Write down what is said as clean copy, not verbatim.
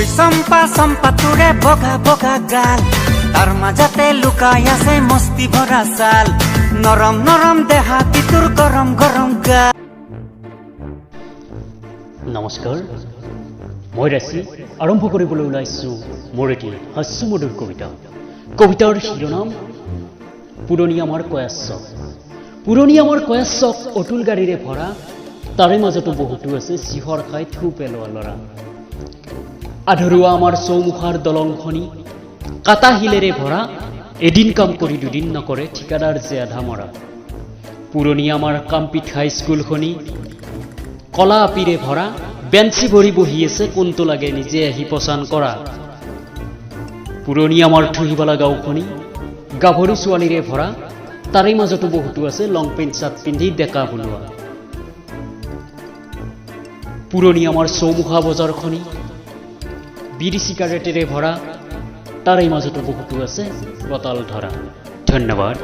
ওই চম্পা চম্পা তোৰে বগা বগা গাল, তাৰ মাজতে লুকাই আছে মস্তি ভৰা ছাল, নৰম নৰম দেহা তোৰ গৰম গৰম গাল। নমস্কাৰ, মই ৰাশি আৰম্ভ কৰিবলৈ ওলাইছোঁ মোৰ এটি হাস্যমধুৰ কবিতা। কবিতাৰ শিৰোনাম পুৰণি আমাৰ কয়াশ্বক। পুৰণি আমাৰ কয়াশ্বক অতুল গাড়ীৰে ভৰা, তাৰে মাজতো বহুতো আছে চিহৰ খাই থু পেলোৱা ল'ৰা। আধৰুৱা আমাৰ চৌমুখাৰ দলংখনি কাটা শিলেৰে ভৰা, এদিন কাম কৰি দুদিন নকৰে ঠিকাদাৰ যে আধা মৰা। পুৰণি আমাৰ কাম্পিত হাইস্কুলখনি কলা আপিৰে ভৰা, বেঞ্চি ভৰি বহি আছে কোনটো লাগে নিজে আহি পচান কৰা। পুৰণি আমাৰ থুহিবালা গাঁওখনি গাভৰু ছোৱালীৰে ভৰা, তাৰে মাজতো বহুতো আছে লং পেণ্ট চাৰ্ট পিন্ধি ডেকা বুলোৱা। পুৰণি আমাৰ চৌমুখা বজাৰখনি বিড়ি চিগাৰেটেৰে ভৰা, তাৰে মাজতো বহুতো আছে বটাল ধৰা। ধন্যবাদ।